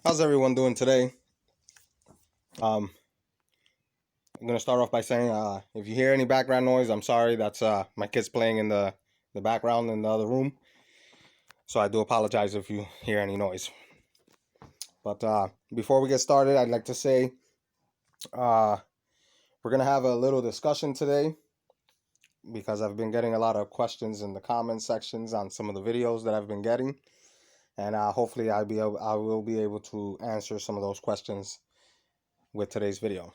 How's everyone doing today? I'm gonna start off by saying, if you hear any background noise, I'm sorry. That's my kids playing in the background in the other room. So I do apologize if you hear any noise. But before we get started, I'd like to say uh, we're gonna have a little discussion today because I've been getting a lot of questions in the comment sections on some of the videos that I've been getting, and hopefully I will be able to answer some of those questions with today's video.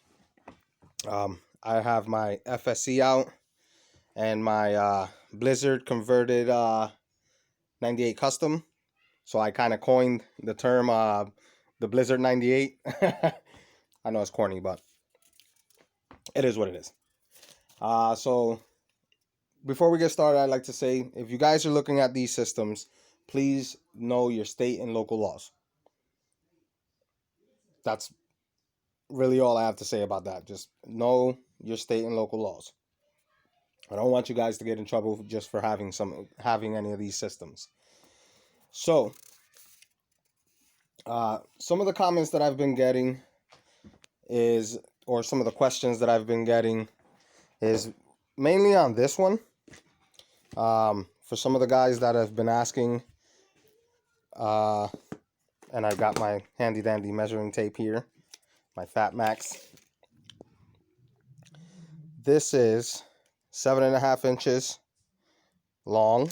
I have my FSC out and my Blizzard converted 98 custom. So I kind of coined the term the Blizzard 98. I know it's corny, but it is what it is. So before we get started, I'd like to say if you guys are looking at these systems, please know your state and local laws. That's really all I have to say about that. Just know your state and local laws. I don't want you guys to get in trouble just for having any of these systems. So, some of the comments that I've been getting or some of the questions that I've been getting is mainly on this one. For some of the guys that have been asking, and I've got my handy dandy measuring tape here, my Fat Max. This is 7.5 inches long.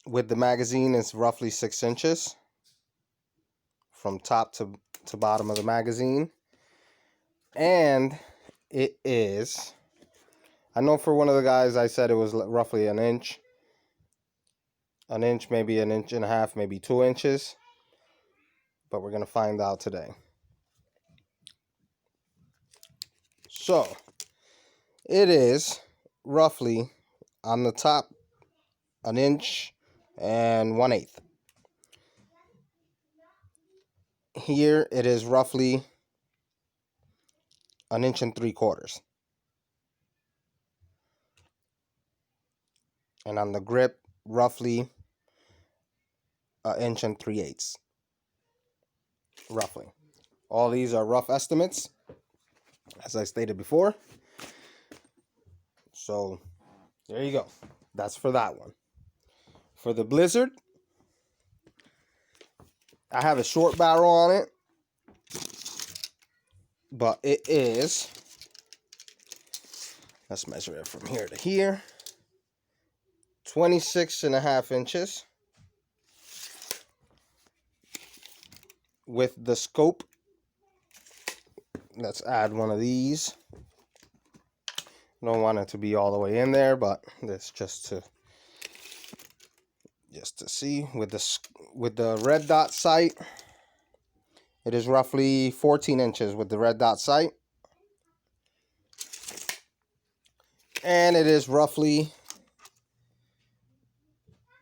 With the magazine, it's roughly 6 inches from top to bottom of the magazine. And it is, I know for one of the guys I said it was roughly an inch, maybe an inch and a half, maybe 2 inches. But we're going to find out today. So, it is roughly on the top an inch and 1/8. Here it is roughly an inch and 3/4. And on the grip, roughly an inch and 3/8. Roughly. All these are rough estimates, as I stated before. So, there you go. That's for that one. For the Blizzard, I have a short barrel on it, but it is, let's measure it from here to here, 26.5 inches. With the scope, let's add one of these. Don't want it to be all the way in there, but this just to see. With the red dot sight, it is roughly 14 inches with the red dot sight, and it is roughly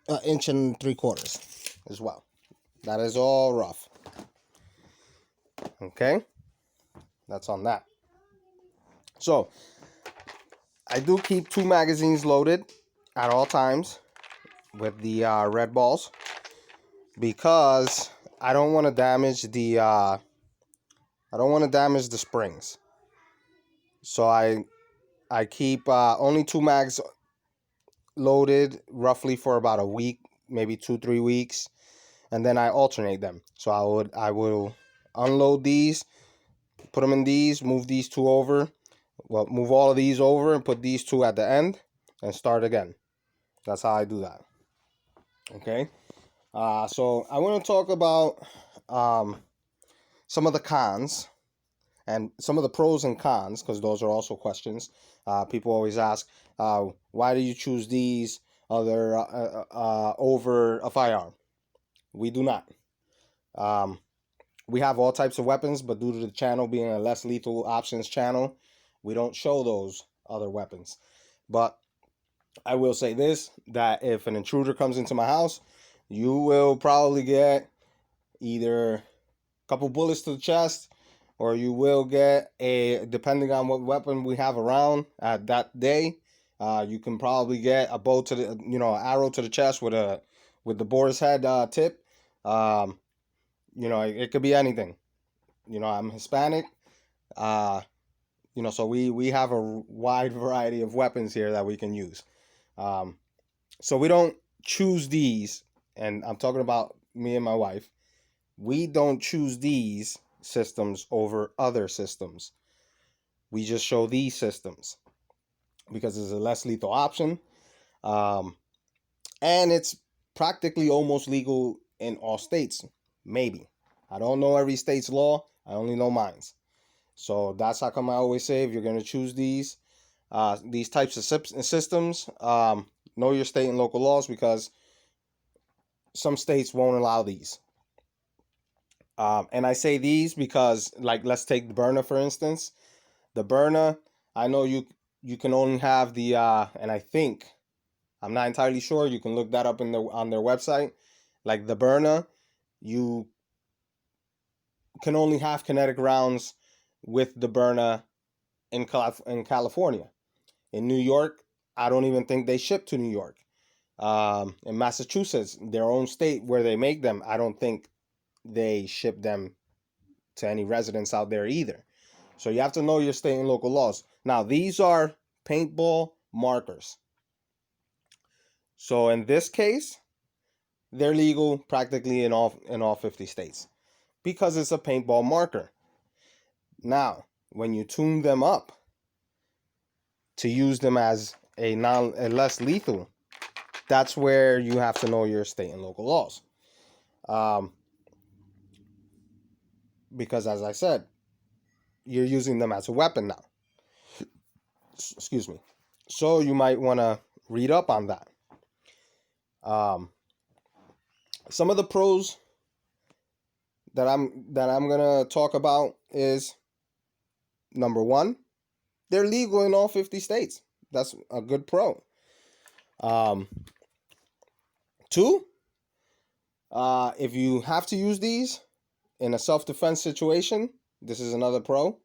an inch and 3/4 as well. That is all rough. Okay, that's on that. So I do keep 2 magazines loaded at all times with the red balls, because I don't want to damage the springs. So I keep only 2 mags loaded roughly for about a week, maybe 2-3 weeks, and then I alternate them. So I will unload these, put them in these, move these 2 over, move all of these over and put these 2 at the end and start again. That's how I do that. Okay. So I want to talk about some of the cons and some of the pros and cons, because those are also questions. People always ask, why do you choose these other over a firearm? We do not. We have all types of weapons, but due to the channel being a less lethal options channel, we don't show those other weapons. But I will say this, that if an intruder comes into my house, you will probably get either a couple bullets to the chest, or you will get depending on what weapon we have around at that day, you can probably get a bow to the, an arrow to the chest with the boar's head tip. Um, it could be anything. I'm Hispanic. Uh, so we have a wide variety of weapons here that we can use. Um, so we don't choose these, and I'm talking about me and my wife. We don't choose these systems over other systems. We just show these systems because it's a less lethal option. Um, and it's practically almost legal in all states. Maybe. I don't know every state's law. I only know mine's. So that's how come I always say if you're going to choose these types of systems, know your state and local laws because some states won't allow these. And I say these because, like, let's take the Byrna for instance. The Byrna, I know you can only have the and I think I'm not entirely sure. You can look that up on their website. Like the Byrna, you can only have kinetic rounds with the Byrna in California. In New York, I don't even think they ship to New York. In Massachusetts, their own state where they make them, I don't think they ship them to any residents out there either. So you have to know your state and local laws. Now, these are paintball markers. So in this case, they're legal practically in all 50 states because it's a paintball marker. Now, when you tune them up to use them as a less lethal, that's where you have to know your state and local laws. Because as I said, you're using them as a weapon now. Excuse me. So you might want to read up on that. Some of the pros that I'm gonna talk about is number one, they're legal in all 50 states. That's a good pro. Two, if you have to use these in a self-defense situation, this is another pro.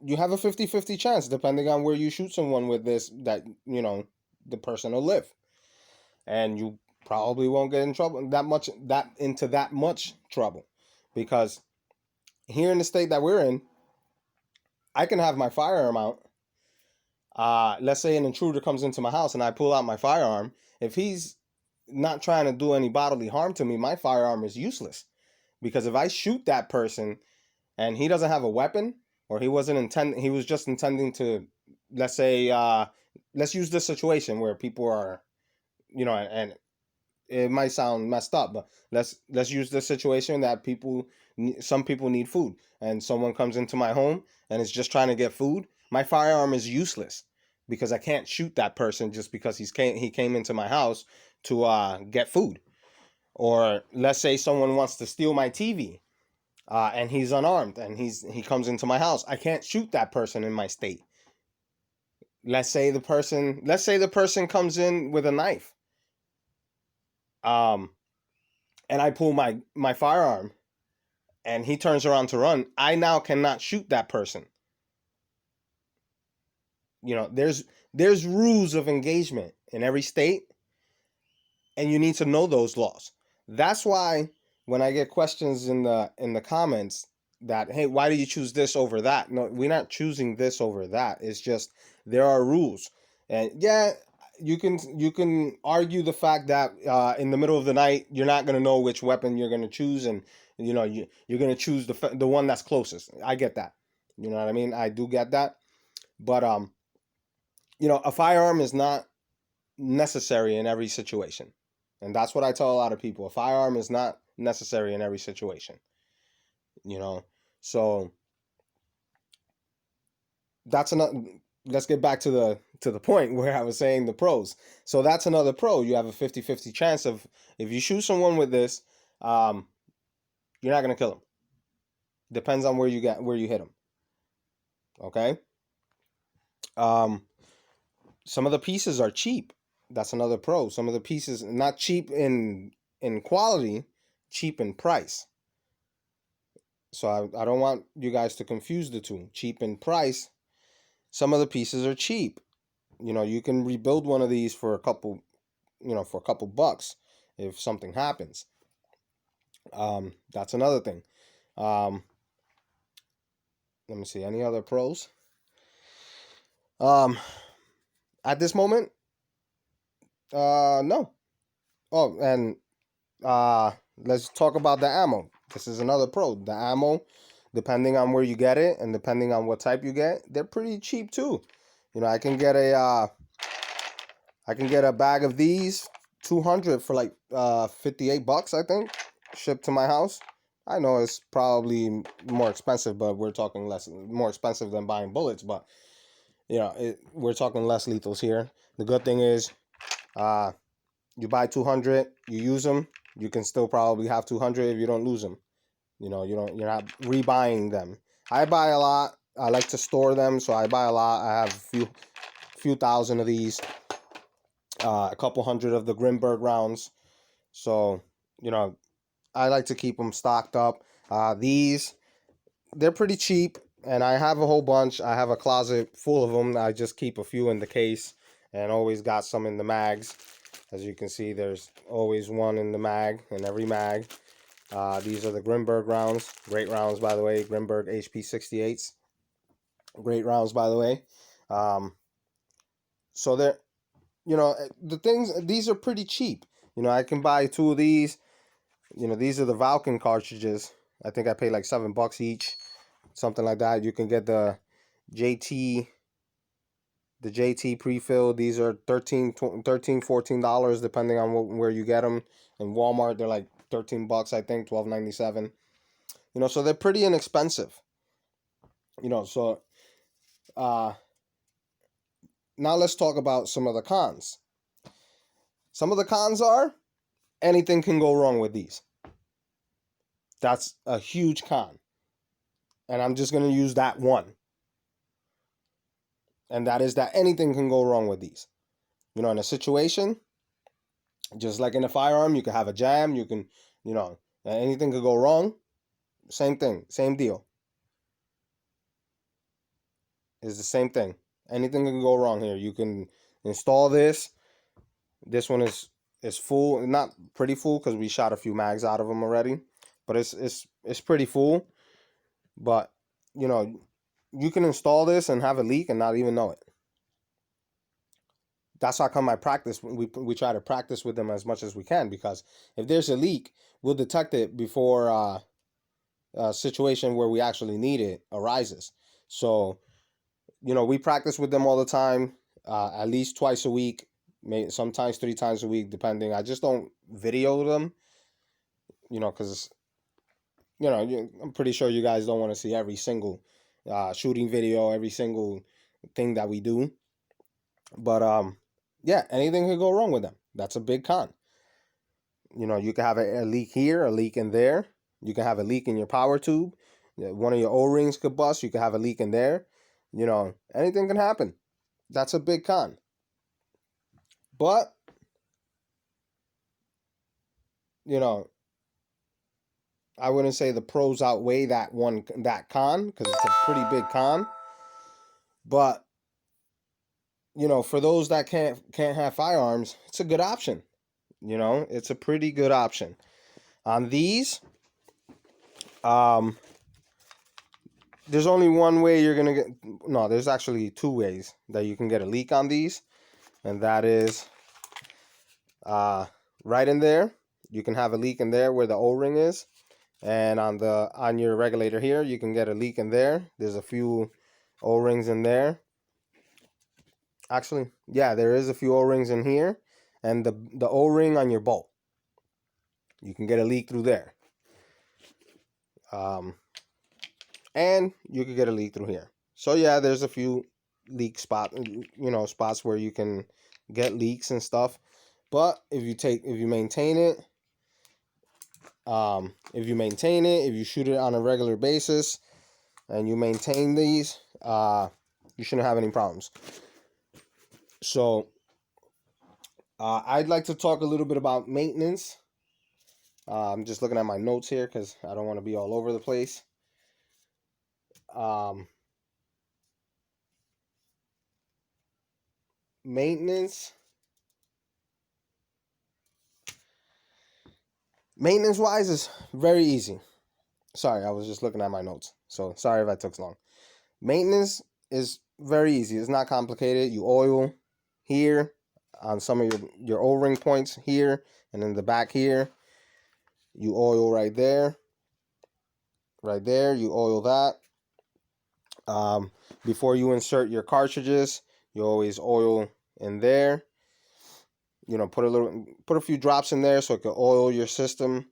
You have a 50-50 chance, depending on where you shoot someone with this, that, the person will live. And you probably won't get in trouble that much trouble. Because here in the state that we're in, I can have my firearm out. Let's say an intruder comes into my house and I pull out my firearm. If he's not trying to do any bodily harm to me, my firearm is useless. Because if I shoot that person and he doesn't have a weapon, or he was just intending to, let's say, let's use this situation where people are, and it might sound messed up, but let's use this situation that some people need food, and someone comes into my home and is just trying to get food. My firearm is useless because I can't shoot that person just because he came into my house to get food. Or let's say someone wants to steal my TV, and he's unarmed and he comes into my house. I can't shoot that person in my state. Let's say the person comes in with a knife, and I pull my firearm, and he turns around to run. I now cannot shoot that person. There's rules of engagement in every state, and you need to know those laws. That's why when I get questions in the comments that, hey, why do you choose this over that? No, we're not choosing this over that. It's just there are rules. And yeah, you can argue the fact that in the middle of the night you're not going to know which weapon you're going to choose, and you're going to choose the one that's closest. I get that. You know what I mean? I do get that. But a firearm is not necessary in every situation. And that's what I tell a lot of people. A firearm is not necessary in every situation. So that's another. Let's get back to the point where I was saying the pros. So that's another pro. You have a 50-50 chance of, if you shoot someone with this, you're not gonna kill them. Depends on where you hit them. Okay. Some of the pieces are cheap. That's another pro. Some of the pieces not cheap in quality, cheap in price. So I don't want you guys to confuse the two. Cheap in price. Some of the pieces are cheap. You can rebuild one of these for a couple for a couple bucks if something happens. That's another thing. Um, let me see, any other pros? Um, at this moment, no. Oh, and let's talk about the ammo. This is another pro. The ammo, depending on where you get it and depending on what type you get, they're pretty cheap too. I can get a bag of these 200 for like $58, I think, shipped to my house. I know it's probably more expensive, but we're talking more expensive than buying bullets, but we're talking less lethals here. The good thing is, you buy 200, you use them, you can still probably have 200 if you don't lose them. You're not rebuying them. I buy a lot. I like to store them, so I buy a lot. I have a few thousand of these, a couple hundred of the Grimberg rounds. So, I like to keep them stocked up. They're pretty cheap, and I have a whole bunch. I have a closet full of them. I just keep a few in the case and always got some in the mags. As you can see, there's always one in the mag, in every mag. These are the Grimberg rounds. Great rounds, by the way. Grimberg HP 68s. Great rounds, by the way. So they're, these are pretty cheap. I can buy two of these. These are the Valken cartridges. I think I paid like $7 each, something like that. You can get the JT pre-filled. These are $14 depending on where you get them. In Walmart, they're like $13, I think, $12.97. So they're pretty inexpensive. So now let's talk about some of the cons. Some of the cons are anything can go wrong with these. That's a huge con. And I'm just going to use that one. And that is that anything can go wrong with these. In a situation, just like in a firearm, you can have a jam, you can, anything could go wrong. Same thing, same deal. It's the same thing. Anything can go wrong here. You can install this. This one is full, not pretty full because we shot a few mags out of them already, but it's pretty full. But you can install this and have a leak and not even know it. That's how come I practice. We try to practice with them as much as we can, because if there's a leak, we'll detect it before a situation where we actually need it arises. So, we practice with them all the time, at least twice a week, maybe sometimes 3 times a week, depending. I just don't video them, because I'm pretty sure you guys don't want to see every single shooting video, every single thing that we do. But yeah, anything could go wrong with them. That's a big con. You can have a leak here, a leak in there. You can have a leak in your power tube. One of your O-rings could bust. You can have a leak in there. Anything can happen. That's a big con. But, I wouldn't say the pros outweigh that con, because it's a pretty big con. But, for those that can't have firearms, it's a good option. It's a pretty good option. On these, there's only one way you're gonna get. No, there's actually 2 ways that you can get a leak on these, and that is right in there. You can have a leak in there where the O-ring is, and on your regulator here, you can get a leak in there. There's a few O-rings in there. Actually, yeah, there is a few O-rings in here, and the O-ring on your bolt, you can get a leak through there. And you could get a leak through here. So yeah, there's a few leak spots where you can get leaks and stuff. But if you maintain it, if you shoot it on a regular basis and you maintain these, you shouldn't have any problems. So I'd like to talk a little bit about maintenance. I'm just looking at my notes here because I don't want to be all over the place. Maintenance Maintenance wise is very easy. Sorry, I was just looking at my notes, so sorry if I took so long. Maintenance is very easy. It's not complicated. You oil here on some of your O-ring points here, and in the back here. You oil right there. Right there, you oil that. Before you insert your cartridges, you always oil in there. You know, put a few drops in there so it can oil your system.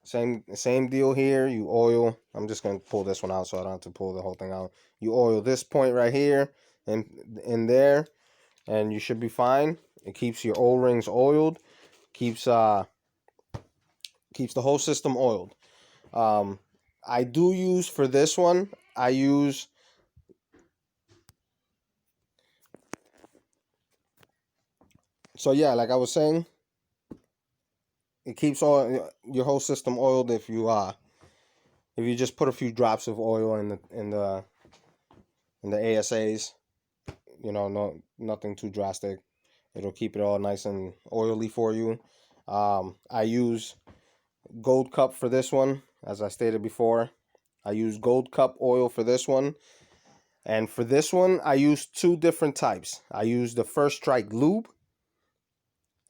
Same deal here. You oil. I'm just gonna pull this one out so I don't have to pull the whole thing out. You oil this point right here and in there, and you should be fine. It keeps your O-rings oiled. Keeps the whole system oiled. I do use for this one. I use so yeah, like I was saying, it keeps all your whole system oiled if you just put a few drops of oil in the ASAs. You know, nothing too drastic. It'll keep it all nice and oily for you. I use Gold Cup for this one, as I stated before. I use Gold Cup oil for this one. And for this one, I use two different types. I use the First Strike lube,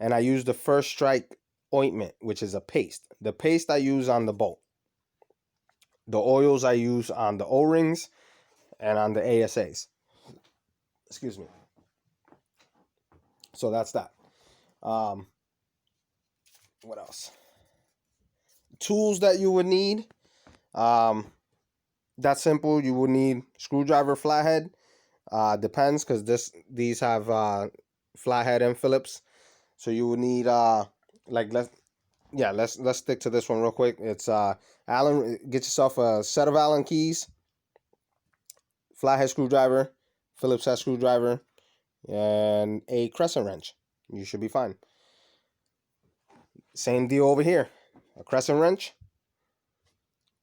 and I use the First Strike ointment, which is a paste. The paste I use on the bolt. The oils I use on the O-rings and on the ASAs. Excuse me. So that's that. What else? Tools that you would need. That's simple. You would need screwdriver, flathead. Depends, because these have flathead and Phillips. So you would need let's stick to this one real quick. It's Allen. Get yourself a set of Allen keys, flathead screwdriver, Phillips head screwdriver, and a crescent wrench. You should be fine. Same deal over here. A crescent wrench,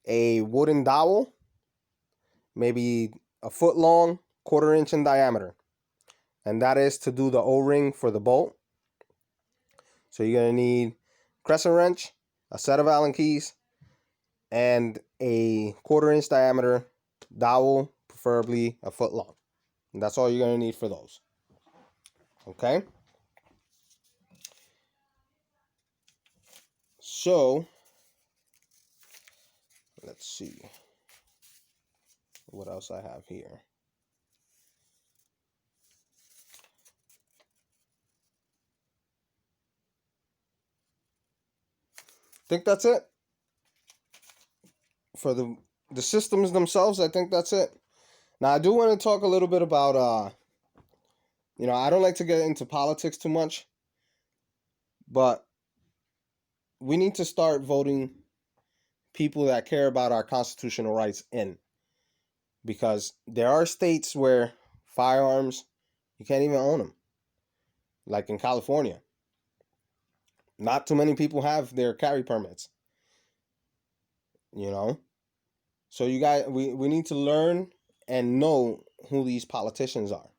a wooden dowel, maybe a foot long, 1/4 inch in diameter. And that is to do the O-ring for the bolt. So you're going to need crescent wrench, a set of Allen keys, and a 1/4 inch diameter dowel, preferably a foot long. And that's all you're going to need for those. Okay? So, let's see what else I have here. I think that's it. For the systems themselves, I think that's it. Now, I do want to talk a little bit about, I don't like to get into politics too much, but we need to start voting people that care about our constitutional rights in. Because there are states where firearms, you can't even own them. Like in California. Not too many people have their carry permits. You know? So you guys, we need to learn and know who these politicians are.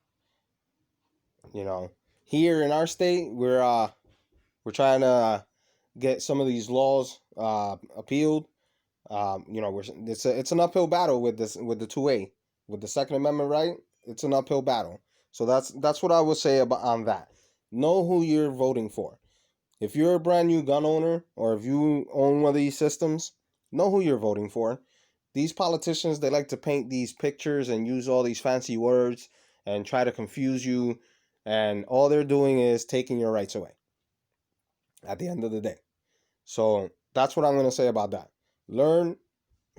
You know? Here in our state, we're trying to get some of these laws appealed. It's an uphill battle with the 2A, with the Second Amendment right. It's an uphill battle. So that's what I would say on that. Know who you're voting for. If you're a brand new gun owner, or if you own one of these systems, know who you're voting for. These politicians, they like to paint these pictures and use all these fancy words and try to confuse you, and all they're doing is taking your rights away at the end of the day. So that's what I'm going to say about that. Learn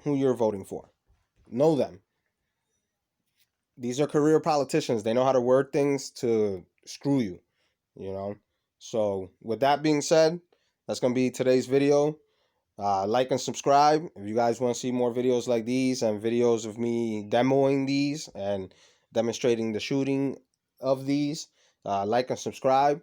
who you're voting for. Know them. These are career politicians. They know how to word things to screw you, you know. So with that being said, that's going to be today's video. Like and subscribe if you guys want to see more videos like these, and videos of me demoing these and demonstrating the shooting of these. Like and subscribe.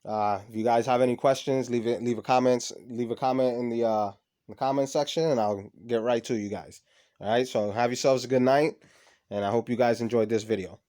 If you guys have any questions, leave a comment in the comment section, and I'll get right to you guys. All right, so have yourselves a good night, and I hope you guys enjoyed this video.